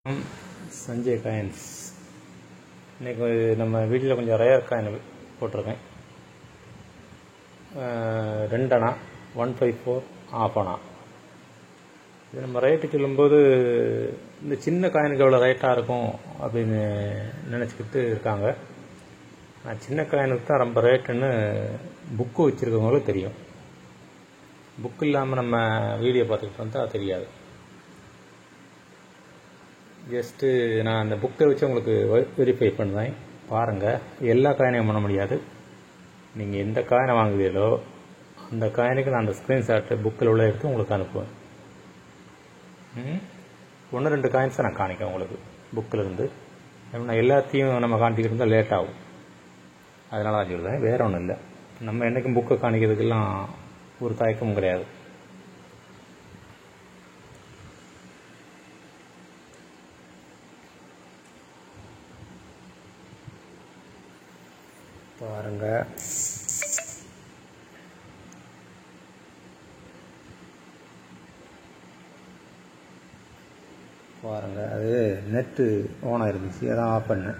Sanjay coins. இன்றைக்கி நம்ம வீட்டில் கொஞ்சம் ரேர் காயின் போட்டிருக்கேன். 2 அணா 154 ½ அணா. இது நம்ம ரேட்டு சொல்லும்போது இந்த சின்ன காயினுக்கு எவ்வளோ ரேட்டாக இருக்கும் அப்படின்னு நினச்சிக்கிட்டு இருக்காங்க. நான் சின்ன காயினுக்கு தான் ரொம்ப ரேட்டுன்னு புக்கு வச்சுருக்கவங்களும் தெரியும். புக்கு இல்லாமல் நம்ம வீடியோ பார்த்துக்கிட்டு வந்தால் தெரியாது. ஜஸ்ட்டு நான் அந்த புக்கை வச்சு உங்களுக்கு வெரிஃபை பண்ணுவேன். பாருங்கள், எல்லா காயினையும் பண்ண முடியாது. நீங்கள் எந்த காயினை வாங்குவீங்களோ அந்த காயினுக்கு நான் அந்த ஸ்க்ரீன்ஷாட்டு புக்கில் உள்ள எடுத்து உங்களுக்கு அனுப்புவேன். 1-2 காயின்ஸை நான் காணிக்கேன் உங்களுக்கு புக்கில் இருந்து. நான் எல்லாத்தையும் நம்ம காணிக்கிட்டு இருந்தால் லேட் ஆகும். அதனால தான் சொல்லுவேன், வேறு ஒன்றும் இல்லை. நம்ம என்றைக்கும் புக்கை காணிக்கிறதுக்கெல்லாம் ஒரு தயக்கமும் கிடையாது. பாருங்க, அது நெட்டு ஓன் ஆயிருந்துச்சு, அதான் ஆஃப் பண்ணேன்.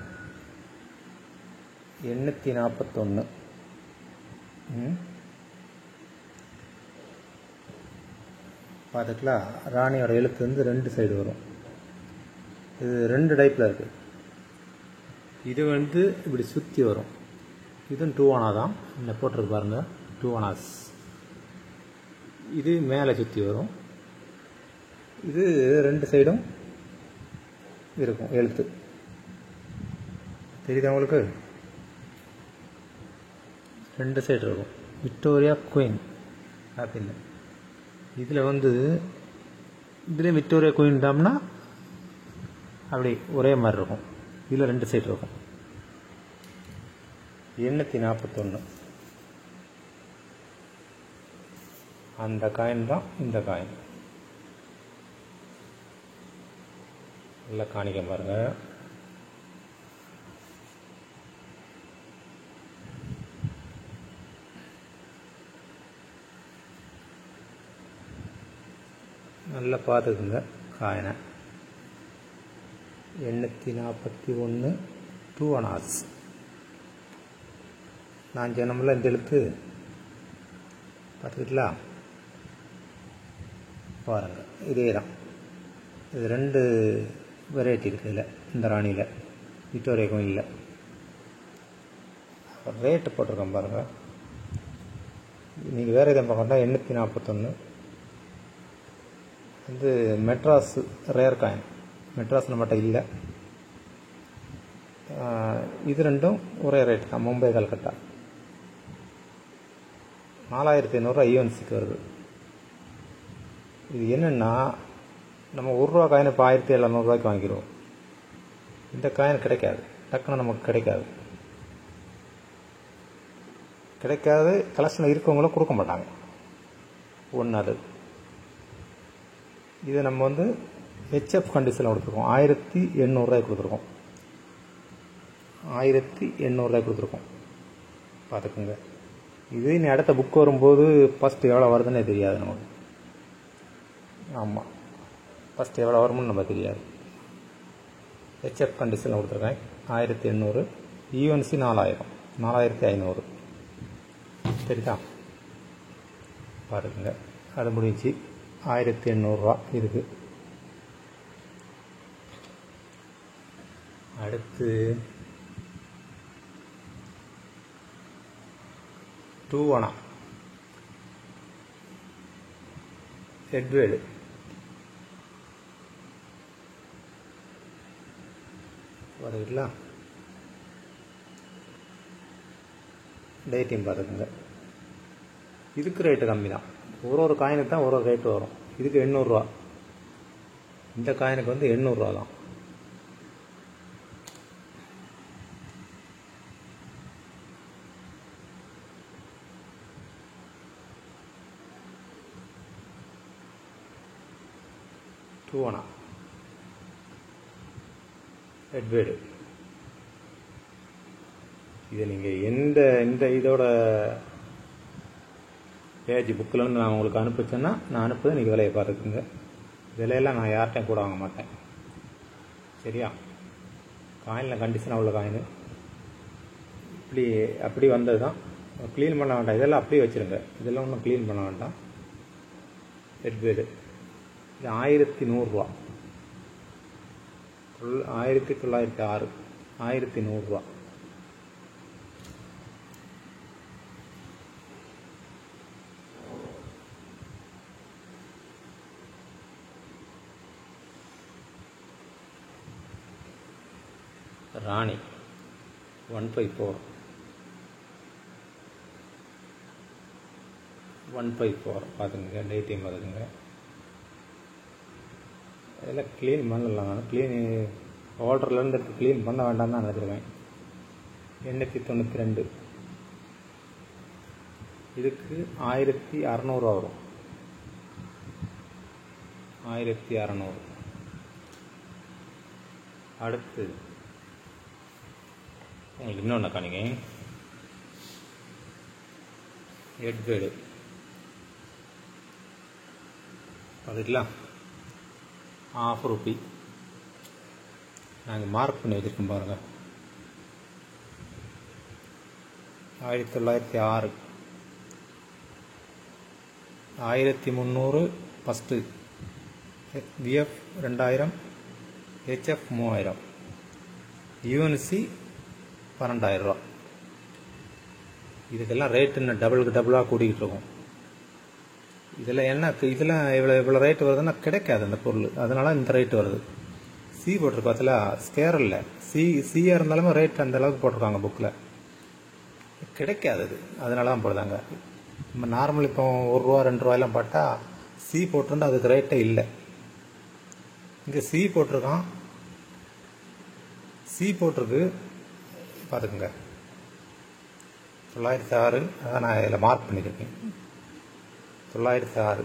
841 பார்த்துக்கலாம். ராணியோட எழுத்து வந்து 2 சைடு வரும். இது 2 டைப்பில் இருக்குது. இது வந்து இப்படி சுற்றி வரும். இதுவும் 2 அணா தான். இந்த போட்டிருக்கு பாருங்கள், 2 அணாஸ். இது மேலே சுற்றி வரும். இது 2 சைடும் இருக்கும் எழுத்து. தெரியுதா உங்களுக்கு? 2 சைடு இருக்கும். விக்டோரியா குயின் அப்படின்னு. இதில் வந்து இதுலேயும் விக்டோரியா குயின் டாம்னா அப்படி ஒரே மாதிரி இருக்கும். இதில் 2 சைடு இருக்கும். 841 அந்த காயின் தான் இந்த காயின். நல்லா காணிக்க பாருங்க. நல்லா பார்த்துக்குங்க காயினை. 841 2 அணாஸ். நான் சொன்னோம்ல இந்த எழுத்து, பார்த்துக்கிட்டலாம். பாருங்கள், இதே தான். இது 2 வெரைட்டி இருக்குது இதில், இந்த ராணியில், விக்டோரியா கோயிலில். ரேட்டு போட்டிருக்கேன் பாருங்கள். நீங்கள் வேறு எதுவும் பார்க்கண்டா. 841 வந்து மெட்ராஸ் ரேர் காயின். மெட்ராஸில் மட்டும் இல்லை. இது 2ம் ஒரே ரேட் தான், மும்பை கல்கட்டா. 4500 ஐஎன்சிக்கு வருது. இது என்னென்னா, நம்ம 1 ரூபா காயின் இப்போ 1700 வாங்கிடுவோம். இந்த காயின் கிடைக்காது, டக்குன்னு நமக்கு கிடைக்காது. கலெக்ஷனில் இருக்கவங்களும் கொடுக்க மாட்டாங்க. ஒன்று அது. இதை நம்ம வந்து ஹெச்எஃப் கண்டிஷனில் கொடுத்துருக்கோம். 1800 கொடுத்துருக்கோம். 1800 கொடுத்துருக்கோம். பார்த்துக்குங்க. இது நீ அடுத்த புக் வரும்போது ஃபஸ்ட்டு எவ்வளோ வருதுன்னே தெரியாது நமக்கு. ஆமாம், ஃபஸ்ட்டு எவ்வளோ வரும்னு நம்ம தெரியாது. ஹெச்எஃப் கண்டிஷனில் கொடுத்துருக்கேன். 1800. யூஎன்சி 4500. சரிதா? பாருங்க, அது முடிஞ்சு 1800 இருக்குது. அடுத்து 2 அணா எட்வேர்டு. வருதுங்களா? டேட்டையும் பார்த்துக்குங்க. இதுக்கு ரேட்டு கம்மி தான். ஒரு காயினுக்கு தான் ஒரு ரேட்டு வரும். இதுக்கு 800 ரூபா. இந்த காயினுக்கு வந்து 800 ரூபா தான். டூவனா எட்வேர்டு. இதை நீங்கள் இந்த இதோட பேஜ் புக்கிலேருந்து நான் உங்களுக்கு அனுப்பிச்சேன்னா நான் அனுப்புது நீங்கள் விலையை பார்த்துக்குங்க. விலையெல்லாம் நான் யார்கிட்டையும் கூட வாங்க மாட்டேன். சரியா? காயினில் கண்டிஷனாக உள்ள காயின் அப்படி வந்தது தான். க்ளீன் பண்ண வேண்டாம், இதெல்லாம் அப்படியே வச்சுருங்க. இதெல்லாம் ஒன்றும் க்ளீன் பண்ண வேண்டாம். ஹெட்வேடு இது 1100 1906 1100 ராணி 154 பார்த்துங்க, டேட்டையும் பார்த்துக்குங்க. இதெல்லாம் க்ளீன் பண்ணலாம். நான் ஆர்டர்லேருந்து எடுத்து க்ளீன் பண்ண வேண்டாம் தான் நினச்சிருக்கேன். 892 இதுக்கு 1600 வரும். 1600. அடுத்து உங்களுக்கு இன்னொன்று காணிங்க, ஹெட்வேடு அதுக்கெல்லாம் ₹1/2 நாங்கள் மார்க் பண்ணி வச்சுருக்கோம் பாருங்கள். 1906 1300 ஃபஸ்ட்டு, VF 2000, HF 3000, UNC 12000. இதுக்கெல்லாம் ரேட்டு இன்னும் டபுளாக கூட்டிகிட்டு இருக்கும். இதில் என்ன, இதெல்லாம் இவ்வளோ ரேட்டு வருதுன்னா கிடைக்காது அந்த பொருள், அதனால இந்த ரேட்டு வருது. சி போட்டிருக்கு அதில், ஸ்கேர் இல்லை. சியாக இருந்தாலுமே ரேட் அந்த அளவுக்கு போட்டிருக்காங்க புக்கில், கிடைக்காது அது, அதனால தான் போடுறாங்க. நம்ம நார்மல் இப்போ ₹1 ₹2 போட்டால் சி போட்டிருந்தா அதுக்கு ரேட்டே இல்லை. இங்கே சி போட்டிருக்கான், சி போட்டிருக்கு பார்த்துக்குங்க. 906 அதான் நான் இதில் மார்க் பண்ணியிருக்கேன். 906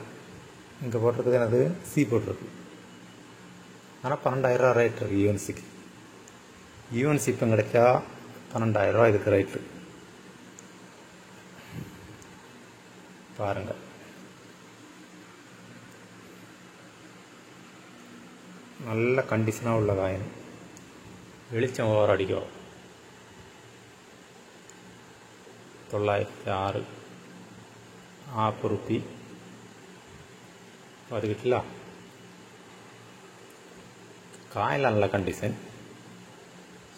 இங்கே போட்டிருக்குது, எனது சி போட்டிருக்கு. ஆனால் 12000 ரேட் இருக்குது யூஎன்சிக்கு. யூஎன்சி இப்போ கிடைச்சா 12000 இதுக்கு ரேட்டு. பாருங்கள், நல்ல கண்டிஷனாக உள்ள காயின், வெளிச்சம் ஓவர் அடிக்கும். 906 ₹1/2 அதுக்கிட்டல. காயில் நல்ல கண்டிஷன்,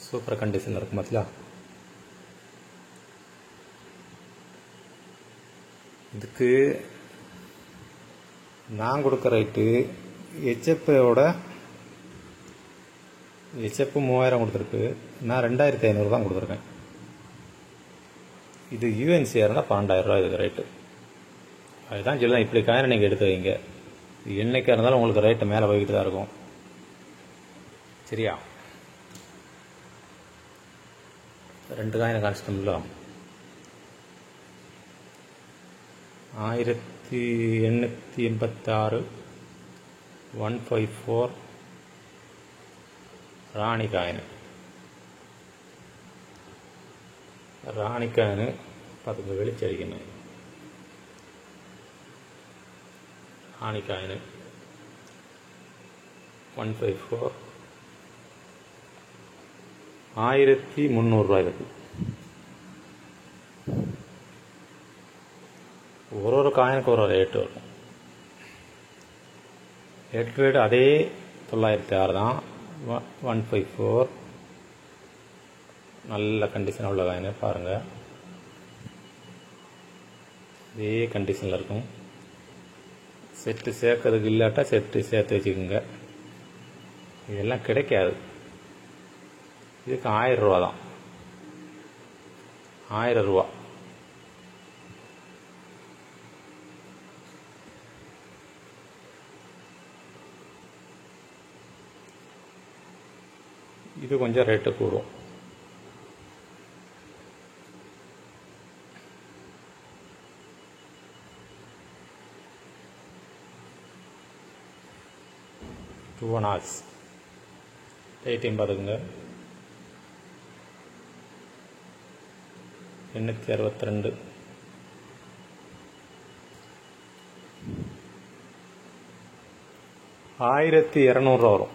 சூப்பர் கண்டிஷனில் இருக்கும் பார்த்தியா. இதுக்கு நான் கொடுக்குற ரேட்டு ஹெச்எப்போட ஹெச்எப்பு 3000 கொடுத்துருக்கு, நான் 2500 தான் கொடுத்துருக்கேன். இது யூஎன்சியாக இருந்தால் 12000 இதுக்கு ரேட்டு. அதுதான் சொல்லுதான், இப்படி காயினை நீங்கள் எடுத்து வைங்க, என்னைக்காக இருந்தாலும் உங்களுக்கு ரேட்டு மேலே போய்கிட்டு தான் இருக்கும். சரியா? 2 காயினை காணிச்சிட்டோம்ல. 1886 154 ராணி காயின். ராணி காயின் பார்த்துக்க, வெளிச்சடிக்கணும். ராணி காயின் 154 1300 இதுக்கு. ஒரு காயினுக்கு ஒரு ரேட்டு வரும். ஹெட்வேடு அதே 906 தான், 154 நல்ல கண்டிஷனாக உள்ள காயினு. பாருங்கள், இதே கண்டிஷனில் இருக்கும். செட்டு சேர்க்கறதுக்கு இல்லாட்டா செட்டு சேர்த்து வச்சுக்கோங்க. இதெல்லாம் கிடைக்காது. இதுக்கு ₹1000 தான், ₹1000. இது கொஞ்சம் ரேட்டு கூடும். டுவனாஸ் ரேட்டையும் பார்த்துக்குங்க. 862 1200 வரும்.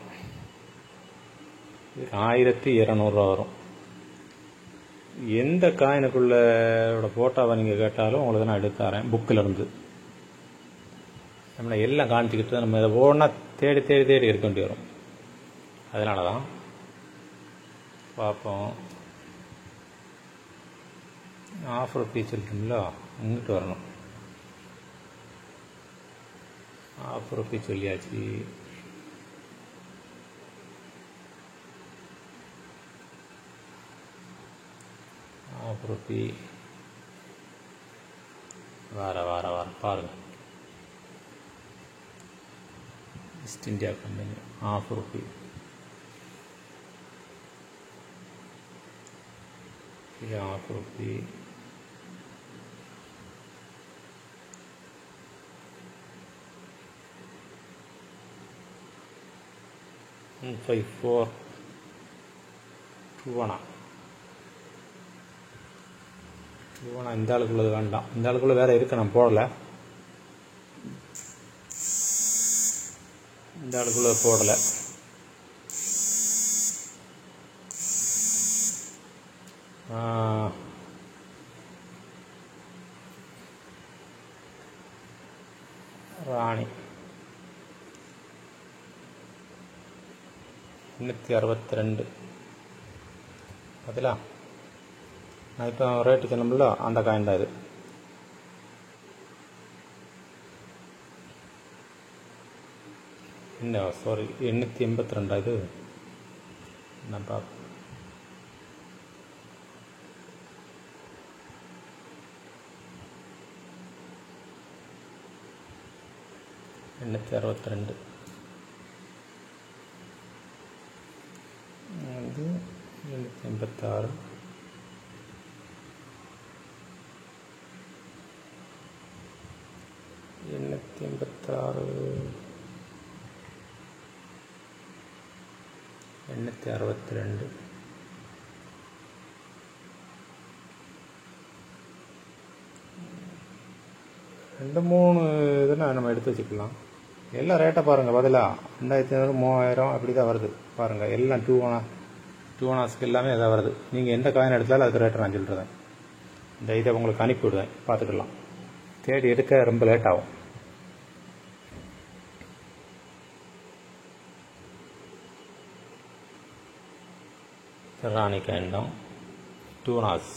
1200 வரும். எந்த காயினுக்குள்ளோட ஃபோட்டோவை நீங்கள் கேட்டாலும் உங்களுக்கு நான் எடுத்து தரேன் புக்கில் இருந்து. நம்மளை எல்லாம் காமிச்சிக்கிட்டு நம்ம இதை ஒவ்வொன்றா தேடி தேடி தேடி இருக்க வேண்டி வரும். அதனால தான் பார்ப்போம். ஆஃபர் பீச் இருக்குங்களா, இங்கிட்டு வரணும். ஆஃபர் பீச் சொல்லியாச்சு. ஆஃபர் வார பாருங்க. East India Company offer offer 154 டுவனா. இந்த ஆளுக்குள்ளது வேண்டாம். இந்த ஆளுக்குள்ள வேற இருக்கு, நான் போடலை. இந்த ஆளுக்குள்ள போடலை. ராணி 862 பார்த்தீங்களா. நான் இப்போ ரேட்டு சொன்னோம்ல, அந்த காயின் தான் இது. என்ன சாரி 882 இது. நான் பார்ப்பேன். எண்ணூற்றி 62 வந்து 886 862 2-3 இதெல்லாம் நம்ம எடுத்து வச்சுக்கலாம். எல்லாம் ரேட்டை பாருங்கள். பதிலாக 2500 3000 அப்படி தான் வருது பாருங்கள். எல்லாம் டூ ஆனாஸ்க்கு எல்லாமே இதாக வருது. நீங்கள் எந்த காயின் எடுத்தாலும் அதுக்கு ரேட்டை நான் சொல்லிடுறேன். இந்த இதை உங்களுக்கு அனுப்பி விடுவேன், பார்த்துக்கலாம். தேடி எடுக்க ரொம்ப லேட் ஆகும். ராணி காயின் தான் 2 ஆனாஸ்.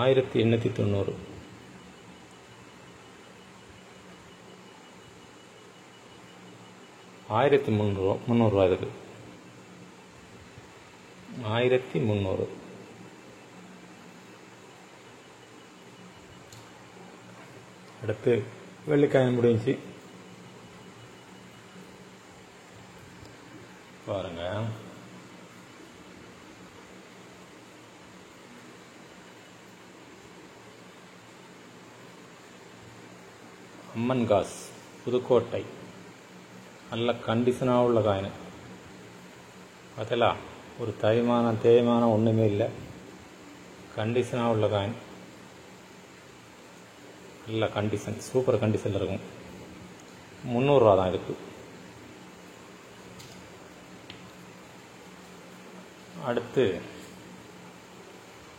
ஆயிரத்தி 890 1300 இதுக்கு 1300. அடுத்து வெள்ளிக்காயின் முடிஞ்சு பாருங்க. அம்மன் காஸ் புதுக்கோட்டை நல்ல கண்டிஷனாக உள்ள காயின் பார்த்தீங்களா. ஒரு தேய்மானம் ஒன்றுமே இல்லை. கண்டிஷனாக உள்ள காயின், நல்ல கண்டிஷன், சூப்பர் கண்டிஷனில் இருக்கும். 300 தான் இதுக்கு. அடுத்து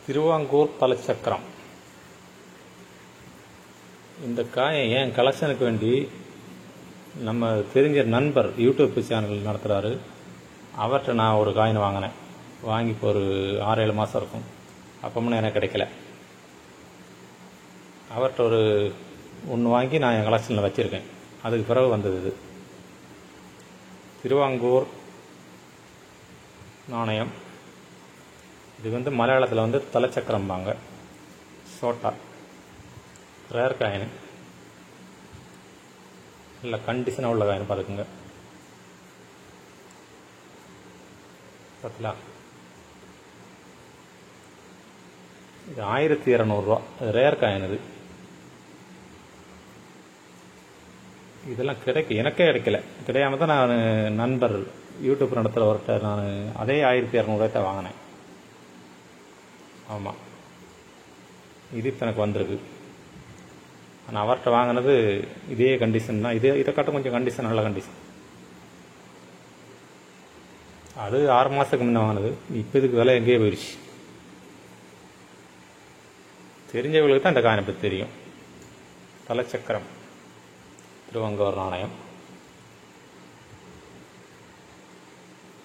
திருவாங்கூர் தலைச்சக்கரம். இந்த காயை என் கலெக்ஷனுக்கு வேண்டி நம்ம தெரிஞ்ச நண்பர் யூடியூப் சேனல் நடத்துகிறாரு. அவர்கிட்ட நான் ஒரு காயின் வாங்கினேன். வாங்கி இப்போ ஒரு 6-7 மாதம் இருக்கும். அப்பமுன்னு எனக்கு கிடைக்கல. அவர்கிட்ட ஒன்று வாங்கி நான் என் கலெக்ஷனில் வச்சுருக்கேன். அதுக்கு பிறகு வந்தது இது திருவாங்கூர் நாணயம். இது மலையாளத்தில் தலைச்சக்கரம்பாங்க. சோட்டா ரேர் காயின், இல்லை கண்டிஷனாக உள்ள காயின் பார்த்துக்குங்க. பார்த்தீங்களா. இது 1200 ரேர் காயின். இதெல்லாம் எனக்கே கிடைக்கல. கிடையாம தான் நான் நண்பர் யூடியூப் நடத்துகிற ஒருத்த நான் அதே 1200 வாங்கினேன். ஆமாம், இது இப்போ எனக்கு வந்திருக்கு. நான் அவர்கிட்ட வாங்கினது இதே கண்டிஷன் தான். இதை காட்டும் கொஞ்சம் கண்டிஷன் நல்ல கண்டிஷன். அது 6 மாதத்துக்கு முன்னே வாங்கினது. இப்போ இதுக்கு விலை எங்கேயே போயிடுச்சு. தெரிஞ்சவங்களுக்கு தான் இந்த காயினை பற்றி தெரியும். தலைச்சக்கரம் திருவங்கூர் நாணயம்.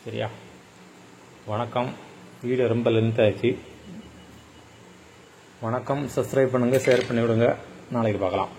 சரியா? வணக்கம். வீடியோ ரொம்ப லென்த் ஆயிடுச்சு. வணக்கம். சப்ஸ்கிரைப் பண்ணுங்கள், ஷேர் பண்ணி விடுங்க. நாளைக்கு பார்க்கலாம்.